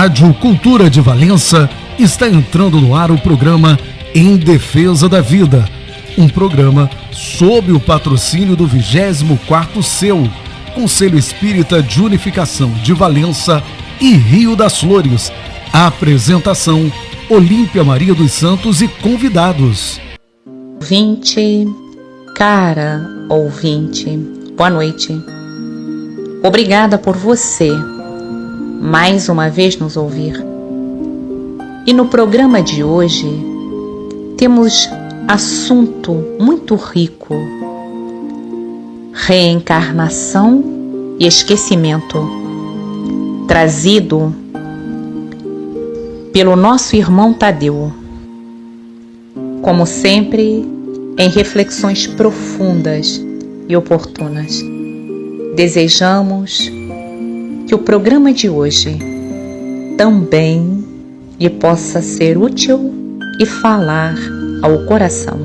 Rádio Cultura de Valença está entrando no ar o programa Em Defesa da Vida, um programa sob o patrocínio do 24º CEU, Conselho Espírita de Unificação de Valença e Rio das Flores. A apresentação, Olímpia Maria dos Santos e convidados. Cara ouvinte, boa noite. Obrigada por você mais uma vez nos ouvir. E no programa de hoje temos assunto muito rico: reencarnação e esquecimento, trazido pelo nosso irmão Tadeu. Como sempre, em reflexões profundas e oportunas. Desejamos que o programa de hoje também lhe possa ser útil e falar ao coração.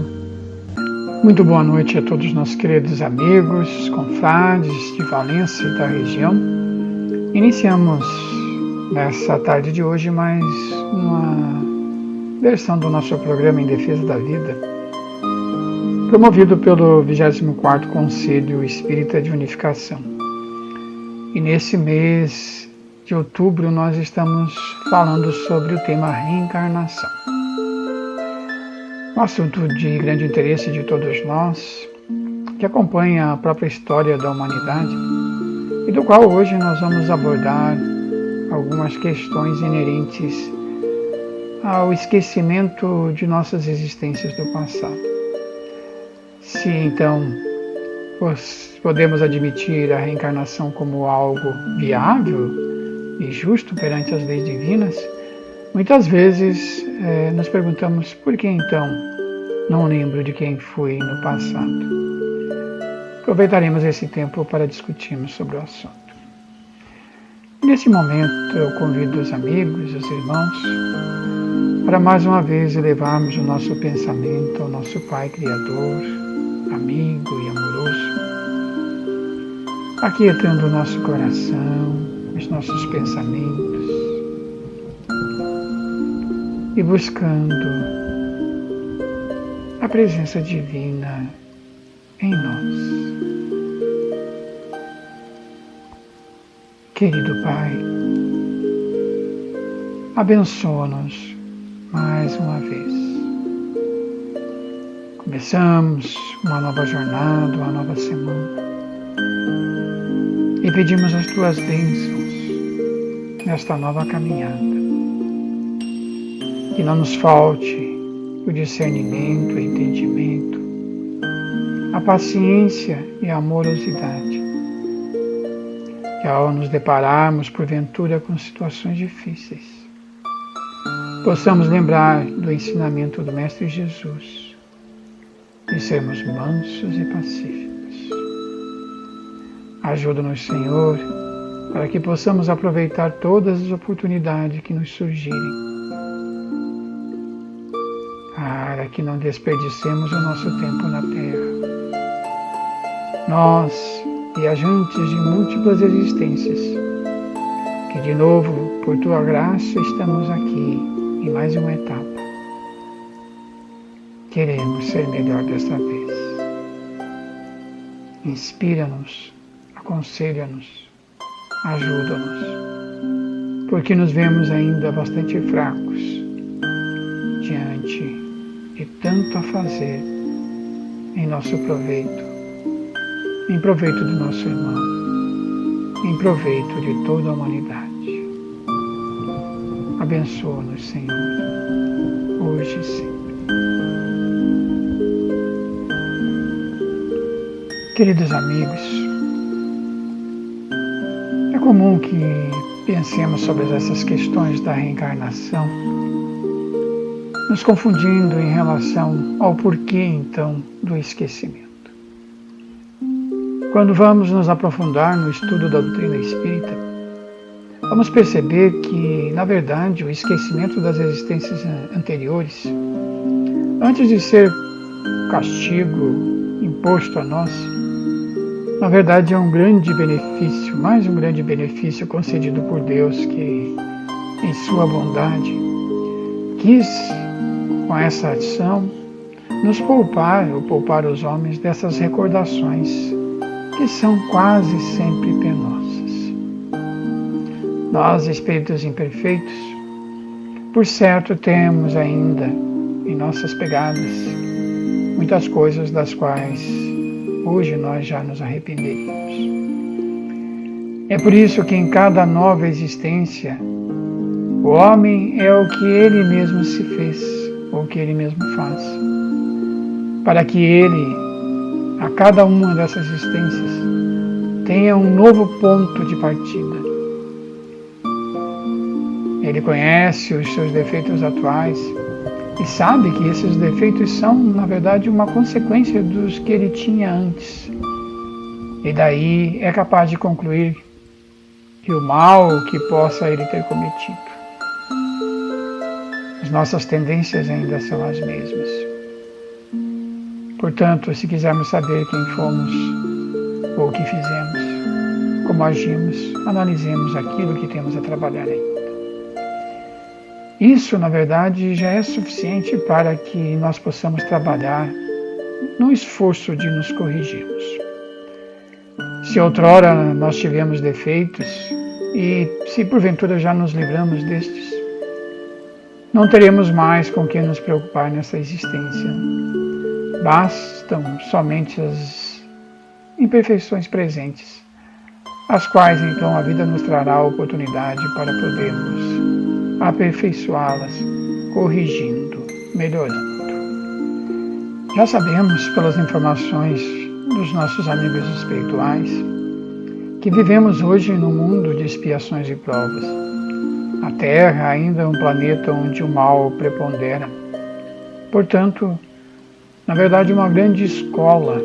Muito boa noite a todos nossos queridos amigos, confrades de Valença e da região. Iniciamos nessa tarde de hoje mais uma versão do nosso programa Em Defesa da Vida, promovido pelo 24º Conselho Espírita de Unificação. E nesse mês de outubro nós estamos falando sobre o tema reencarnação. Um assunto de grande interesse de todos nós, que acompanha a própria história da humanidade e do qual hoje nós vamos abordar algumas questões inerentes ao esquecimento de nossas existências do passado. Se então podemos admitir a reencarnação como algo viável e justo perante as leis divinas, muitas vezes nos perguntamos por que então não lembro de quem fui no passado. Aproveitaremos esse tempo para discutirmos sobre o assunto. Nesse momento eu convido os amigos, os irmãos, para mais uma vez elevarmos o nosso pensamento ao nosso Pai Criador, amigo e amoroso, aquietando o nosso coração, os nossos pensamentos e buscando a presença divina em nós. Querido Pai, abençoa-nos mais uma vez. Começamos uma nova jornada, uma nova semana. E pedimos as Tuas bênçãos nesta nova caminhada. Que não nos falte o discernimento, o entendimento, a paciência e a amorosidade. Que ao nos depararmos porventura com situações difíceis, possamos lembrar do ensinamento do Mestre Jesus, de sermos mansos e pacíficos. Ajuda-nos, Senhor, para que possamos aproveitar todas as oportunidades que nos surgirem, para que não desperdicemos o nosso tempo na Terra. Nós, viajantes de múltiplas existências, que de novo, por Tua graça, estamos aqui em mais uma etapa. Queremos ser melhor desta vez. Inspira-nos, aconselha-nos, ajuda-nos, porque nos vemos ainda bastante fracos diante de tanto a fazer em nosso proveito, em proveito do nosso irmão, em proveito de toda a humanidade. Abençoa-nos, Senhor, hoje e sempre. Queridos amigos, é comum que pensemos sobre essas questões da reencarnação, nos confundindo em relação ao porquê, então, do esquecimento. Quando vamos nos aprofundar no estudo da doutrina espírita, vamos perceber que, na verdade, o esquecimento das existências anteriores, antes de ser castigo imposto a nós, na verdade é um grande benefício, mais um grande benefício concedido por Deus, que em sua bondade, quis, com essa ação, nos poupar, ou poupar os homens, dessas recordações que são quase sempre penosas. Nós, espíritos imperfeitos, por certo temos ainda em nossas pegadas muitas coisas das quais hoje nós já nos arrependeríamos. É por isso que em cada nova existência, o homem é o que ele mesmo se fez, ou o que ele mesmo faz, para que ele, a cada uma dessas existências, tenha um novo ponto de partida. Ele conhece os seus defeitos atuais e sabe que esses defeitos são, na verdade, uma consequência dos que ele tinha antes. E daí é capaz de concluir que o mal que possa ele ter cometido, as nossas tendências ainda são as mesmas. Portanto, se quisermos saber quem fomos ou o que fizemos, como agimos, analisemos aquilo que temos a trabalhar ainda. Isso, na verdade, já é suficiente para que nós possamos trabalhar no esforço de nos corrigirmos. Se outrora nós tivemos defeitos e se porventura já nos livramos destes, não teremos mais com que nos preocupar nessa existência. Bastam somente as imperfeições presentes, as quais então a vida nos trará a oportunidade para podermos aperfeiçoá-las, corrigindo, melhorando. Já sabemos pelas informações dos nossos amigos espirituais que vivemos hoje num mundo de expiações e provas. A Terra ainda é um planeta onde o mal prepondera. Portanto, na verdade, uma grande escola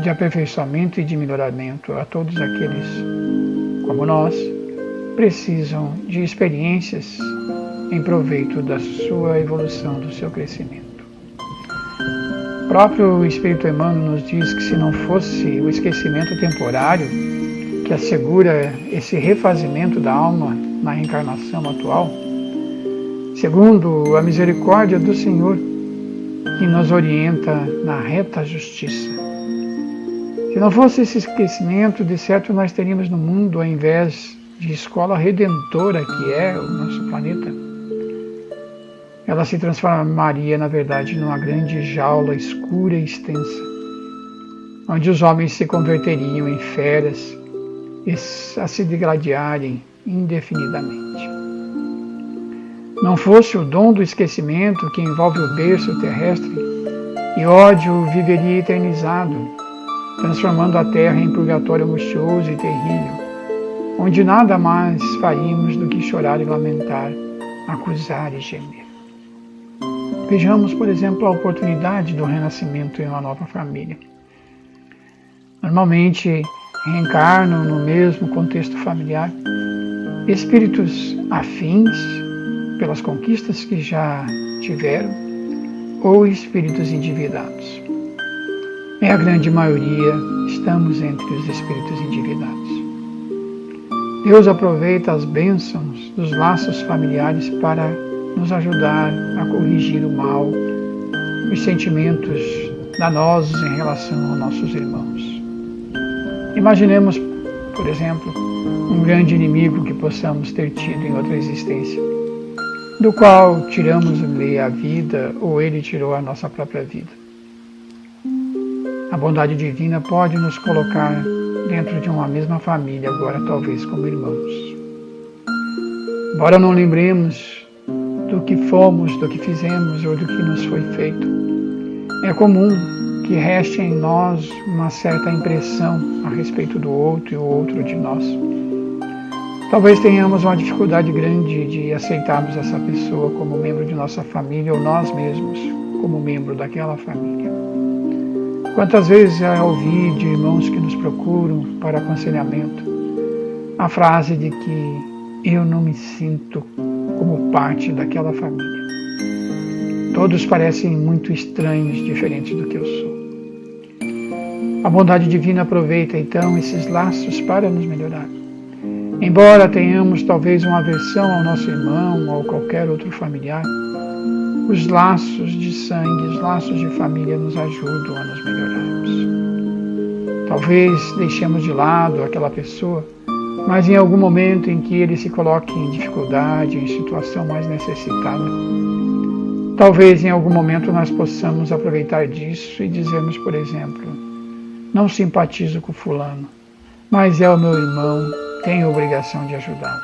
de aperfeiçoamento e de melhoramento a todos aqueles, como nós, precisam de experiências em proveito da sua evolução, do seu crescimento. O próprio Espírito Emmanuel nos diz que se não fosse o esquecimento temporário que assegura esse refazimento da alma na reencarnação atual, segundo a misericórdia do Senhor, que nos orienta na reta justiça. Se não fosse esse esquecimento, de certo nós teríamos no mundo, ao invés de escola redentora que é o nosso planeta, ela se transformaria, na verdade, numa grande jaula escura e extensa, onde os homens se converteriam em feras e a se degladiarem indefinidamente. Não fosse o dom do esquecimento que envolve o berço terrestre, e ódio viveria eternizado, transformando a terra em purgatório angustioso e terrível, onde nada mais faríamos do que chorar e lamentar, acusar e gemer. Vejamos, por exemplo, a oportunidade do renascimento em uma nova família. Normalmente, reencarnam no mesmo contexto familiar espíritos afins pelas conquistas que já tiveram ou espíritos endividados. É a grande maioria, estamos entre os espíritos endividados. Deus aproveita as bênçãos dos laços familiares para nos ajudar a corrigir o mal, os sentimentos danosos em relação aos nossos irmãos. Imaginemos, por exemplo, um grande inimigo que possamos ter tido em outra existência, do qual tiramos-lhe a vida ou ele tirou a nossa própria vida. A bondade divina pode nos colocar dentro de uma mesma família, agora talvez como irmãos. Embora não lembremos do que fomos, do que fizemos ou do que nos foi feito, é comum que reste em nós uma certa impressão a respeito do outro e o outro de nós. Talvez tenhamos uma dificuldade grande de aceitarmos essa pessoa como membro de nossa família ou nós mesmos como membro daquela família. Quantas vezes já ouvi de irmãos que nos procuram para aconselhamento a frase de que eu não me sinto como parte daquela família. Todos parecem muito estranhos, diferentes do que eu sou. A bondade divina aproveita então esses laços para nos melhorar. Embora tenhamos talvez uma aversão ao nosso irmão ou qualquer outro familiar, os laços de sangue, os laços de família nos ajudam a nos melhorarmos. Talvez deixemos de lado aquela pessoa, mas em algum momento em que ele se coloque em dificuldade, em situação mais necessitada, talvez em algum momento nós possamos aproveitar disso e dizermos, por exemplo, não simpatizo com fulano, mas é o meu irmão, tenho a obrigação de ajudá-lo.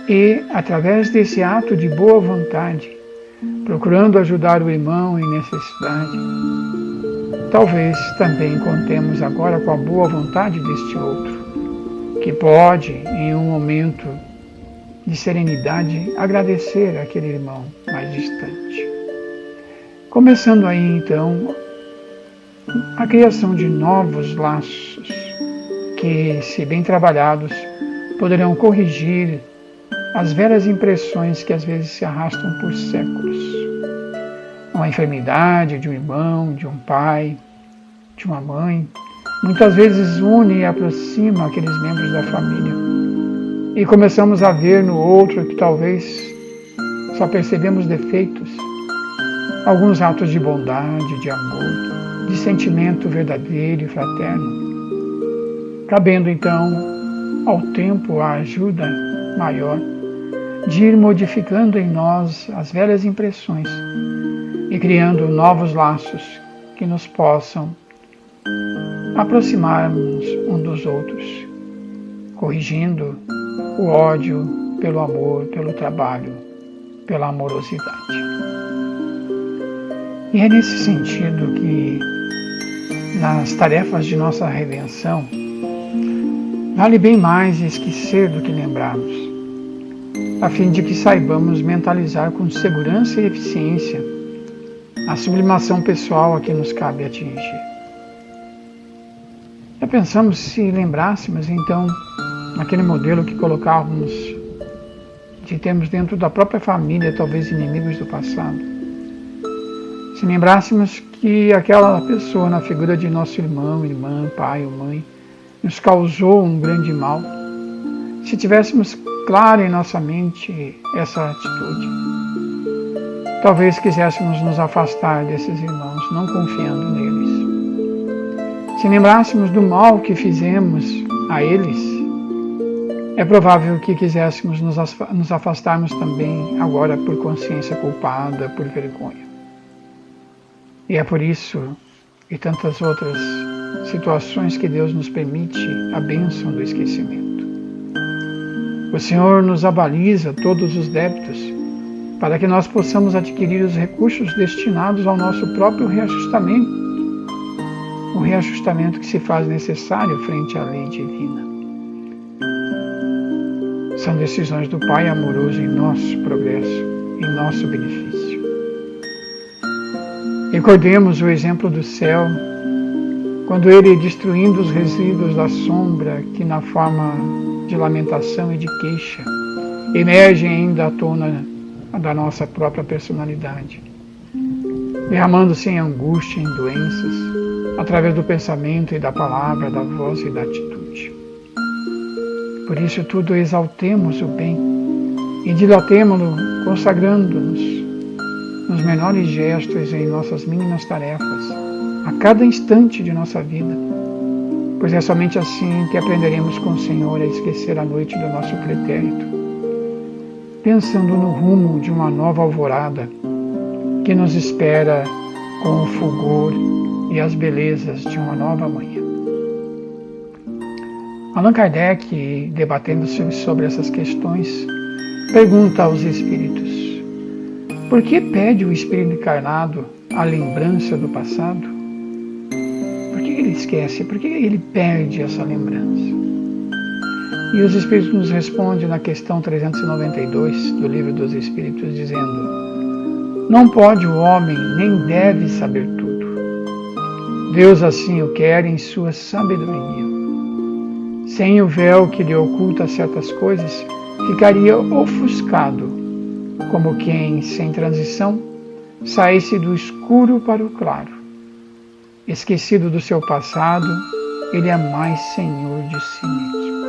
E, através desse ato de boa vontade, procurando ajudar o irmão em necessidade, talvez também contemos agora com a boa vontade deste outro, que pode, em um momento de serenidade, agradecer àquele irmão mais distante. Começando aí, então, a criação de novos laços que, se bem trabalhados, poderão corrigir as velhas impressões que às vezes se arrastam por séculos. Uma enfermidade de um irmão, de um pai, de uma mãe, muitas vezes une e aproxima aqueles membros da família. E começamos a ver no outro que talvez só percebemos defeitos, alguns atos de bondade, de amor, de sentimento verdadeiro e fraterno. Cabendo então ao tempo a ajuda maior de ir modificando em nós as velhas impressões e criando novos laços que nos possam aproximarmos uns dos outros, corrigindo o ódio pelo amor, pelo trabalho, pela amorosidade. E é nesse sentido que, nas tarefas de nossa redenção, vale bem mais esquecer do que lembrarmos, a fim de que saibamos mentalizar com segurança e eficiência a sublimação pessoal a que nos cabe atingir. Já pensamos se lembrássemos, então, naquele modelo que colocávamos de termos dentro da própria família, talvez inimigos do passado, se lembrássemos que aquela pessoa, na figura de nosso irmão, irmã, pai ou mãe, nos causou um grande mal, se tivéssemos claro em nossa mente essa atitude, talvez quiséssemos nos afastar desses irmãos, não confiando neles. Se lembrássemos do mal que fizemos a eles, é provável que quiséssemos nos afastarmos também agora por consciência culpada, por vergonha. E é por isso e tantas outras situações que Deus nos permite a bênção do esquecimento. O Senhor nos abaliza todos os débitos para que nós possamos adquirir os recursos destinados ao nosso próprio reajustamento, o reajustamento que se faz necessário frente à lei divina. São decisões do Pai amoroso em nosso progresso, em nosso benefício. Recordemos o exemplo do céu, quando ele, destruindo os resíduos da sombra que na forma de lamentação e de queixa emergem ainda à tona da nossa própria personalidade, derramando-se em angústia, em doenças, através do pensamento e da palavra, da voz e da atitude. Por isso tudo exaltemos o bem e dilatemo-lo, consagrando-nos nos menores gestos e em nossas mínimas tarefas, a cada instante de nossa vida, pois é somente assim que aprenderemos com o Senhor a esquecer a noite do nosso pretérito, pensando no rumo de uma nova alvorada que nos espera com o fulgor e as belezas de uma nova manhã. Allan Kardec, debatendo sobre essas questões, pergunta aos espíritos: por que pede o espírito encarnado a lembrança do passado? Por que ele esquece? Por que ele perde essa lembrança? E os espíritos nos respondem na questão 392 do Livro dos Espíritos, dizendo: não pode o homem, nem deve saber tudo. Deus assim o quer em sua sabedoria. Sem o véu que lhe oculta certas coisas, ficaria ofuscado, como quem, sem transição, saísse do escuro para o claro. Esquecido do seu passado, ele é mais senhor de si mesmo.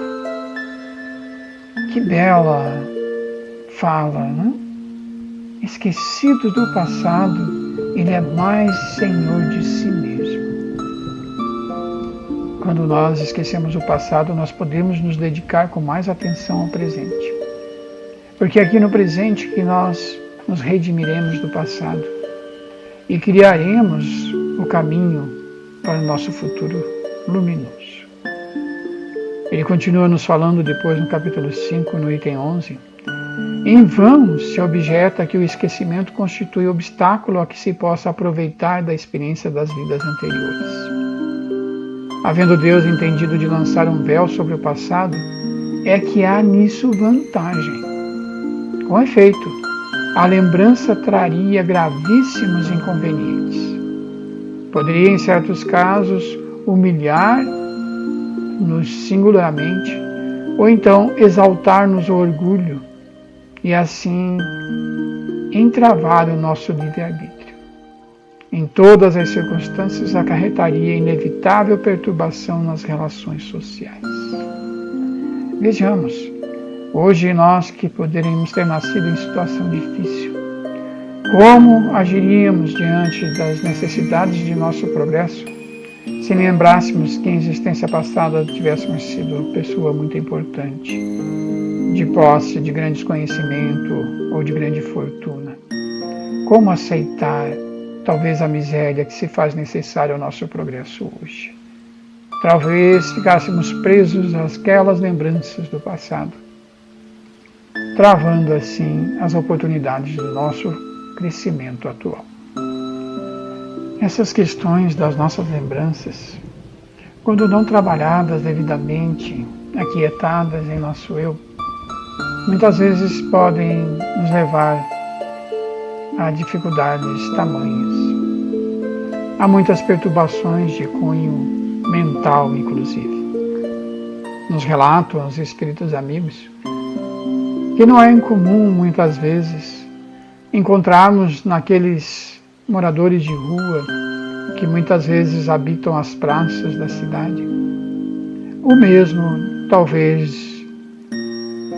Que bela fala, né? Esquecido do passado, ele é mais senhor de si mesmo. Quando nós esquecemos o passado, nós podemos nos dedicar com mais atenção ao presente. Porque é aqui no presente que nós nos redimiremos do passado e criaremos o caminho para o nosso futuro luminoso. Ele continua nos falando depois no capítulo 5, no item 11. Em vão se objeta que o esquecimento constitui obstáculo a que se possa aproveitar da experiência das vidas anteriores. Havendo Deus entendido de lançar um véu sobre o passado, é que há nisso vantagem. Com efeito, a lembrança traria gravíssimos inconvenientes. Poderia, em certos casos, humilhar-nos singularmente, ou então exaltar-nos o orgulho e assim entravar o nosso livre-arbítrio. Em todas as circunstâncias, acarretaria inevitável perturbação nas relações sociais. Vejamos, hoje nós que poderíamos ter nascido em situação difícil, como agiríamos diante das necessidades de nosso progresso, se lembrássemos que em existência passada tivéssemos sido pessoa muito importante, de posse de grandes conhecimento ou de grande fortuna? Como aceitar talvez a miséria que se faz necessária ao nosso progresso hoje? Talvez ficássemos presos àquelas lembranças do passado, travando assim as oportunidades do nosso crescimento atual. Essas questões das nossas lembranças, quando não trabalhadas devidamente, aquietadas em nosso eu, muitas vezes podem nos levar a dificuldades tamanhas. Há muitas perturbações de cunho mental, inclusive. Nos relatam os espíritos amigos que não é incomum, muitas vezes, encontrarmos naqueles moradores de rua que muitas vezes habitam as praças da cidade, o mesmo, talvez,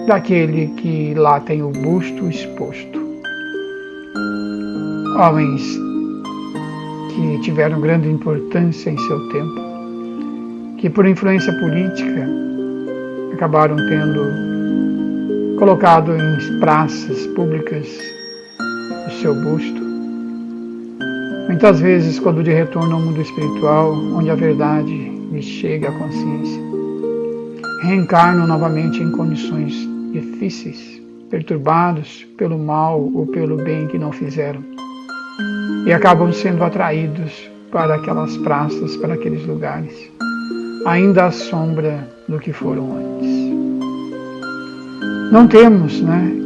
daquele que lá tem o busto exposto. Homens que tiveram grande importância em seu tempo, que por influência política acabaram tendo colocado em praças públicas o seu busto. Muitas vezes, quando de retorno ao mundo espiritual, onde a verdade lhes chega à consciência, reencarnam novamente em condições difíceis, perturbados pelo mal ou pelo bem que não fizeram, e acabam sendo atraídos para aquelas praças, para aqueles lugares, ainda à sombra do que foram antes. Não temos,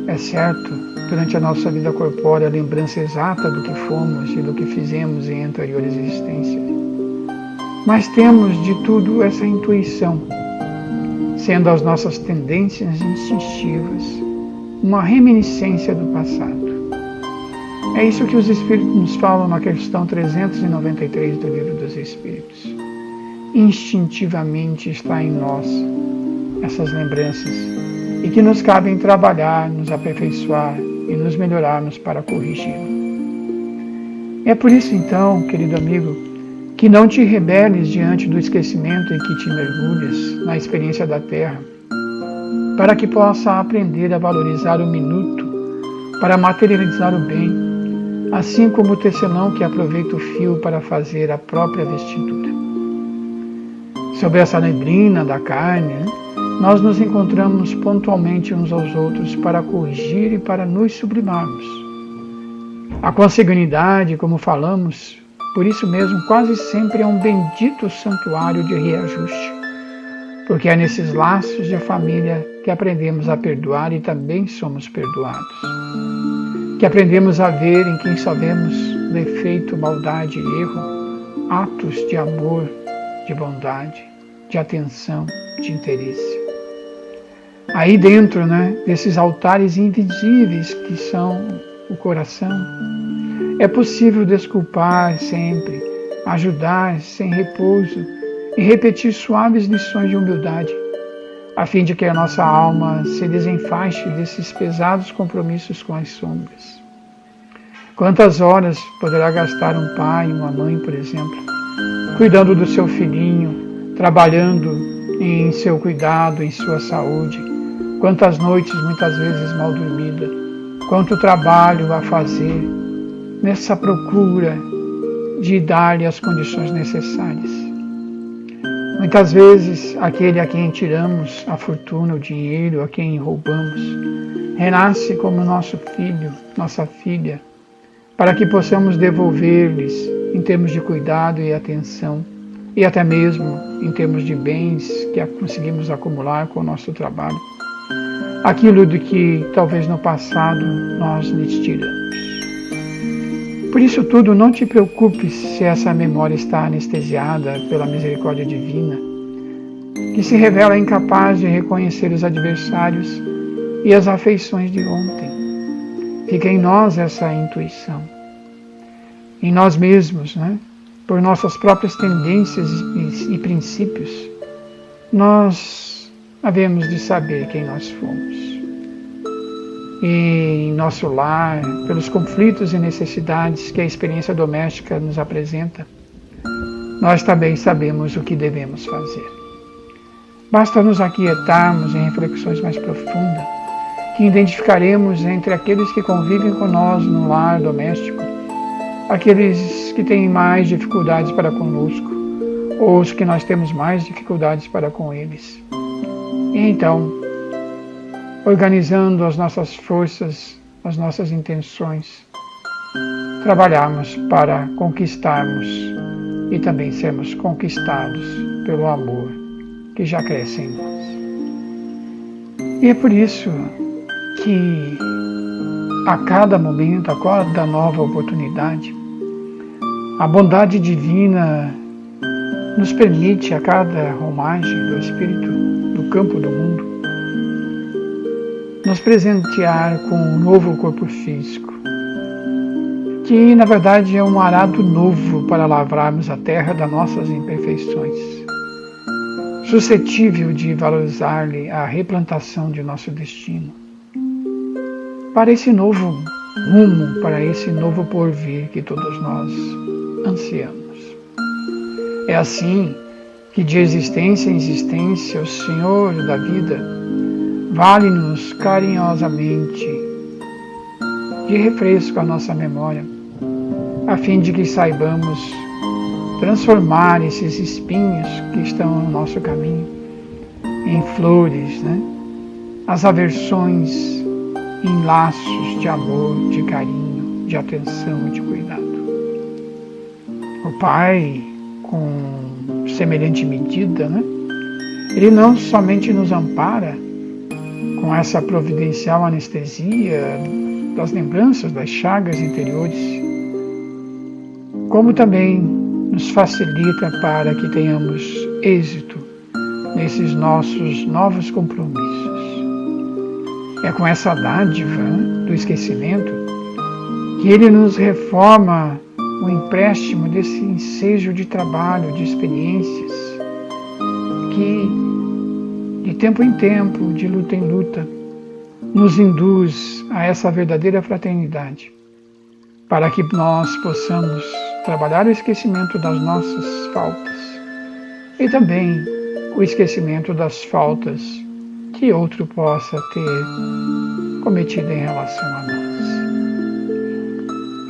é certo, durante a nossa vida corpórea, a lembrança exata do que fomos e do que fizemos em anteriores existências. Mas temos de tudo essa intuição, sendo as nossas tendências instintivas uma reminiscência do passado. É isso que os Espíritos nos falam na questão 393 do Livro dos Espíritos. Instintivamente está em nós essas lembranças e que nos cabem trabalhar, nos aperfeiçoar e nos melhorarmos para corrigi-lo. É por isso então, querido amigo, que não te rebeles diante do esquecimento em que te mergulhas na experiência da Terra, para que possa aprender a valorizar o minuto, para materializar o bem, assim como o tecelão que aproveita o fio para fazer a própria vestidura. Sobre essa neblina da carne, nós nos encontramos pontualmente uns aos outros para corrigir e para nos sublimarmos. A consanguinidade, como falamos, por isso mesmo, quase sempre é um bendito santuário de reajuste, porque é nesses laços de família que aprendemos a perdoar e também somos perdoados, que aprendemos a ver em quem só vemos defeito, maldade e erro, atos de amor, de bondade, de atenção, de interesse. Aí dentro, desses altares invisíveis que são o coração, é possível desculpar sempre, ajudar sem repouso e repetir suaves lições de humildade, a fim de que a nossa alma se desenfaixe desses pesados compromissos com as sombras. Quantas horas poderá gastar um pai, uma mãe, por exemplo, cuidando do seu filhinho, trabalhando em seu cuidado, em sua saúde? Quantas noites, muitas vezes mal dormidas, quanto trabalho a fazer nessa procura de dar-lhe as condições necessárias. Muitas vezes, aquele a quem tiramos a fortuna, o dinheiro, a quem roubamos, renasce como nosso filho, nossa filha, para que possamos devolver-lhes em termos de cuidado e atenção, e até mesmo em termos de bens que conseguimos acumular com o nosso trabalho, aquilo de que talvez no passado nós lhes tiramos. Por isso tudo, não te preocupes se essa memória está anestesiada pela misericórdia divina, que se revela incapaz de reconhecer os adversários e as afeições de ontem. Fica em nós essa intuição. Em nós mesmos, por nossas próprias tendências e princípios, nós havemos de saber quem nós fomos. E em nosso lar, pelos conflitos e necessidades que a experiência doméstica nos apresenta, nós também sabemos o que devemos fazer. Basta nos aquietarmos em reflexões mais profundas, que identificaremos entre aqueles que convivem com nós no lar doméstico, aqueles que têm mais dificuldades para conosco, ou os que nós temos mais dificuldades para com eles. E então, organizando as nossas forças, as nossas intenções, trabalharmos para conquistarmos e também sermos conquistados pelo amor que já cresce em nós. E é por isso que a cada momento, a cada nova oportunidade, a bondade divina nos permite, a cada romagem do Espírito do campo do mundo, nos presentear com um novo corpo físico, que na verdade é um arado novo para lavrarmos a terra das nossas imperfeições, suscetível de valorizar-lhe a replantação de nosso destino, para esse novo rumo, para esse novo porvir que todos nós ansiamos. É assim que de existência em existência o Senhor da vida vale-nos carinhosamente de refresco a nossa memória, a fim de que saibamos transformar esses espinhos que estão no nosso caminho em flores, as aversões em laços de amor, de carinho, de atenção e de cuidado. O Pai, com semelhante medida, Ele não somente nos ampara com essa providencial anestesia das lembranças das chagas interiores, como também nos facilita para que tenhamos êxito nesses nossos novos compromissos. É com essa dádiva do esquecimento que Ele nos reforma o empréstimo desse ensejo de trabalho, de experiências, que de tempo em tempo, de luta em luta, nos induz a essa verdadeira fraternidade, para que nós possamos trabalhar o esquecimento das nossas faltas e também o esquecimento das faltas que outro possa ter cometido em relação a nós.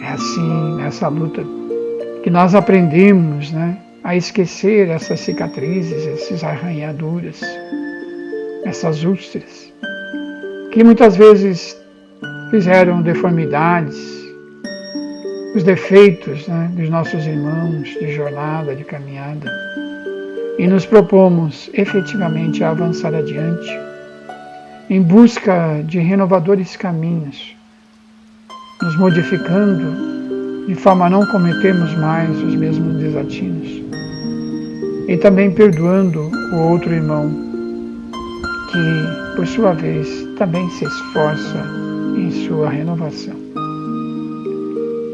É assim, nessa luta, que nós aprendemos a esquecer essas cicatrizes, essas arranhaduras, essas úlceras, que muitas vezes fizeram deformidades, os defeitos dos nossos irmãos de jornada, de caminhada, e nos propomos efetivamente a avançar adiante, em busca de renovadores caminhos, nos modificando de forma a não cometermos mais os mesmos desatinos, e também perdoando o outro irmão, que, por sua vez, também se esforça em sua renovação.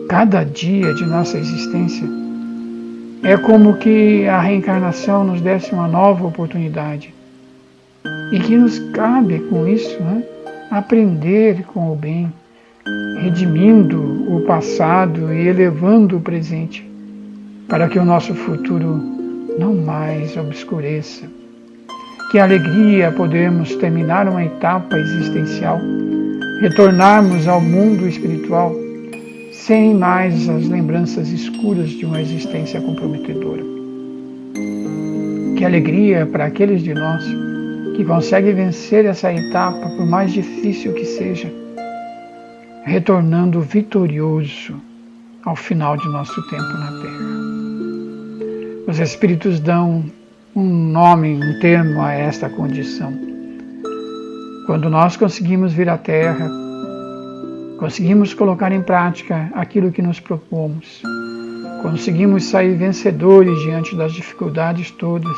Cada dia de nossa existência é como que a reencarnação nos desse uma nova oportunidade e que nos cabe com isso, aprender com o bem, redimindo o passado e elevando o presente, para que o nosso futuro não mais obscureça. Que alegria podermos terminar uma etapa existencial, retornarmos ao mundo espiritual, sem mais as lembranças escuras de uma existência comprometedora. Que alegria para aqueles de nós que conseguem vencer essa etapa, por mais difícil que seja, retornando vitorioso ao final de nosso tempo na Terra. Os Espíritos dão um nome, um termo a esta condição. Quando nós conseguimos vir à Terra, conseguimos colocar em prática aquilo que nos propomos, conseguimos sair vencedores diante das dificuldades todas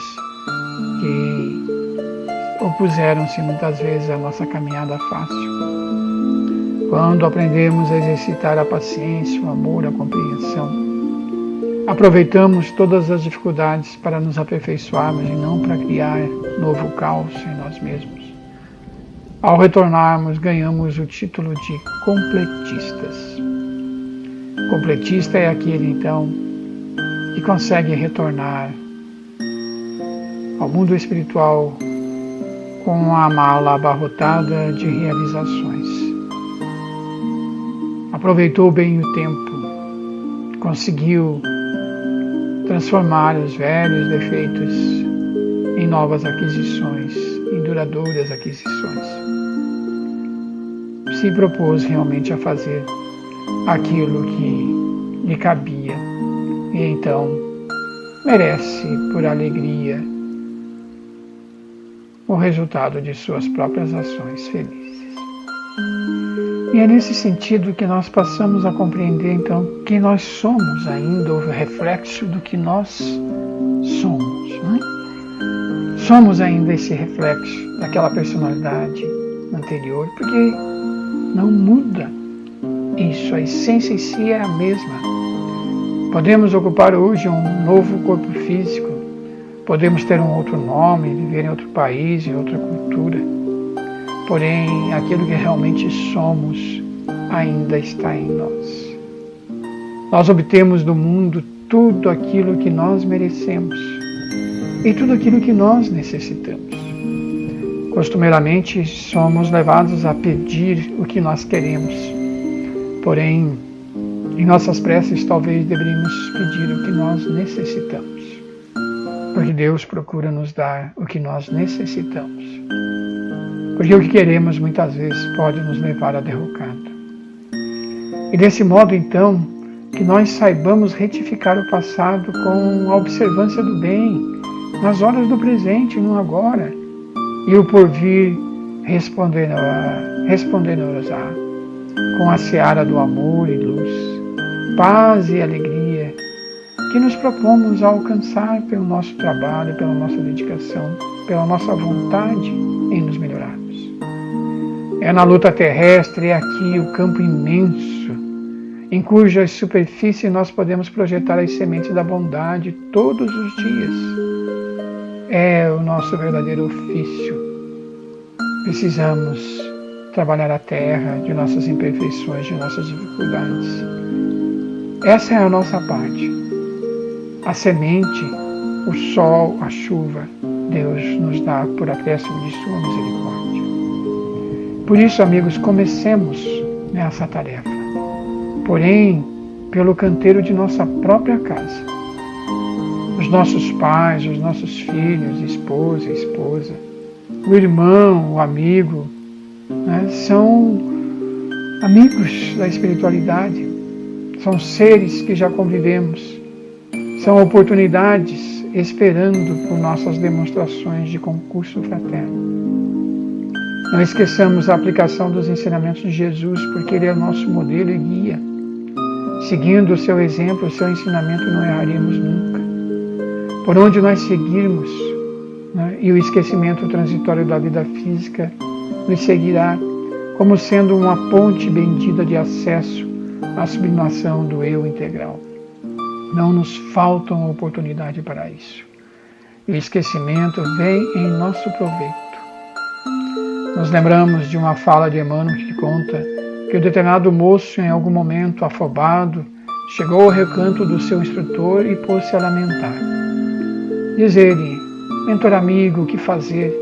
que opuseram-se muitas vezes à nossa caminhada fácil. Quando aprendemos a exercitar a paciência, o amor, a compreensão, aproveitamos todas as dificuldades para nos aperfeiçoarmos e não para criar novo caos em nós mesmos. Ao retornarmos, ganhamos o título de completistas. Completista é aquele, então, que consegue retornar ao mundo espiritual com a mala abarrotada de realizações. Aproveitou bem o tempo, conseguiu transformar os velhos defeitos em novas aquisições, em duradouras aquisições. Se propôs realmente a fazer aquilo que lhe cabia e então merece, por alegria, o resultado de suas próprias ações felizes. E é nesse sentido que nós passamos a compreender, então, que nós somos ainda o reflexo do que nós somos. Somos ainda esse reflexo daquela personalidade anterior, porque não muda isso, a essência em si é a mesma. Podemos ocupar hoje um novo corpo físico, podemos ter um outro nome, viver em outro país, em outra cultura. Porém, aquilo que realmente somos ainda está em nós. Nós obtemos do mundo tudo aquilo que nós merecemos e tudo aquilo que nós necessitamos. Costumeiramente, somos levados a pedir o que nós queremos. Porém, em nossas preces, talvez deveríamos pedir o que nós necessitamos. Porque Deus procura nos dar o que nós necessitamos. Porque o que queremos muitas vezes pode nos levar à derrocada. E desse modo, então, que nós saibamos retificar o passado com a observância do bem, nas horas do presente, no agora, e o porvir responder-nos-á com a seara do amor e luz, paz e alegria, que nos propomos a alcançar pelo nosso trabalho, pela nossa dedicação, pela nossa vontade em nos melhorarmos. É na luta terrestre, é aqui o campo imenso, em cuja superfície nós podemos projetar as sementes da bondade todos os dias. É o nosso verdadeiro ofício. Precisamos trabalhar a terra de nossas imperfeições, de nossas dificuldades. Essa é a nossa parte. A semente, o sol, a chuva, Deus nos dá por acréscimo de sua misericórdia. Por isso, amigos, comecemos nessa tarefa. Porém, pelo canteiro de nossa própria casa. Os nossos pais, os nossos filhos, esposa, o irmão, o amigo, são amigos da espiritualidade, são seres que já convivemos, são oportunidades esperando por nossas demonstrações de concurso fraterno. Não esqueçamos a aplicação dos ensinamentos de Jesus, porque Ele é o nosso modelo e guia. Seguindo o seu exemplo, o seu ensinamento, não erraremos nunca. Por onde nós seguirmos, e o esquecimento transitório da vida física nos seguirá como sendo uma ponte bendita de acesso à sublimação do eu integral. Não nos falta uma oportunidade para isso. E o esquecimento vem em nosso proveito. Nos lembramos de uma fala de Emmanuel que conta que o determinado moço, em algum momento afobado, chegou ao recanto do seu instrutor e pôs-se a lamentar. Diz ele: mentor amigo, o que fazer?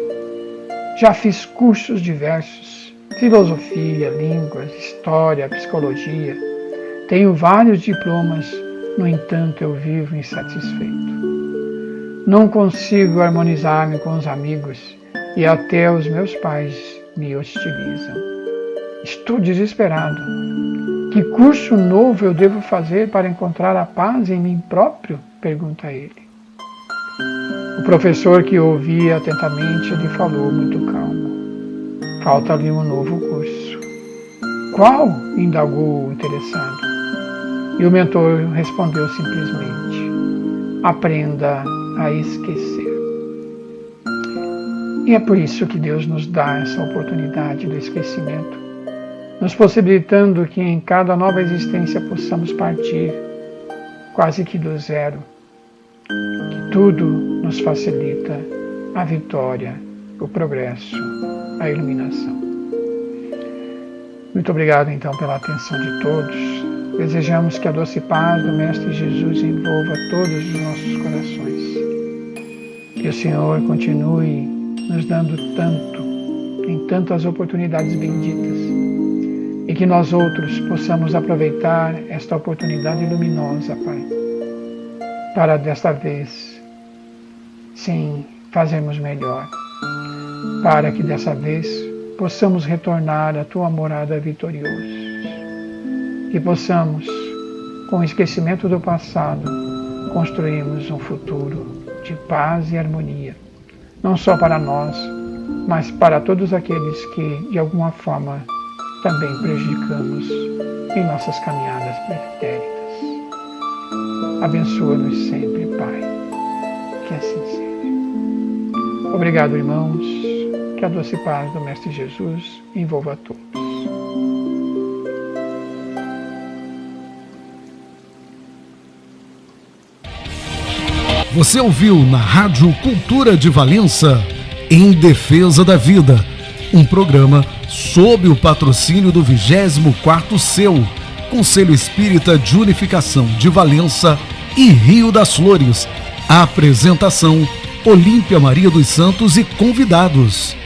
Já fiz cursos diversos, filosofia, línguas, história, psicologia. Tenho vários diplomas, no entanto eu vivo insatisfeito. Não consigo harmonizar-me com os amigos e até os meus pais me hostilizam. Estou desesperado. Que curso novo eu devo fazer para encontrar a paz em mim próprio? Pergunta ele. O professor, que ouvia atentamente, lhe falou muito calmo. Falta-lhe um novo curso. Qual? Indagou o interessado. E o mentor respondeu simplesmente: aprenda a esquecer. E é por isso que Deus nos dá essa oportunidade do esquecimento, nos possibilitando que em cada nova existência possamos partir quase que do zero, que tudo nos facilita a vitória, o progresso, a iluminação. Muito obrigado então pela atenção de todos. Desejamos que a doce paz do Mestre Jesus envolva todos os nossos corações. Que o Senhor continue nos dando tanto, em tantas oportunidades benditas, e que nós outros possamos aproveitar esta oportunidade luminosa, Pai, para desta vez, sim, fazermos melhor, para que dessa vez possamos retornar à Tua morada vitoriosa. Que possamos, com o esquecimento do passado, construirmos um futuro de paz e harmonia, não só para nós, mas para todos aqueles que, de alguma forma, também prejudicamos em nossas caminhadas pretéritas. Abençoa-nos sempre, Pai, que assim seja. Obrigado, irmãos, que a doce paz do Mestre Jesus envolva a todos. Você ouviu na Rádio Cultura de Valença, Em Defesa da Vida, um programa sob o patrocínio do 24º CEU, Conselho Espírita de Unificação de Valença e Rio das Flores. A apresentação: Olímpia Maria dos Santos e convidados.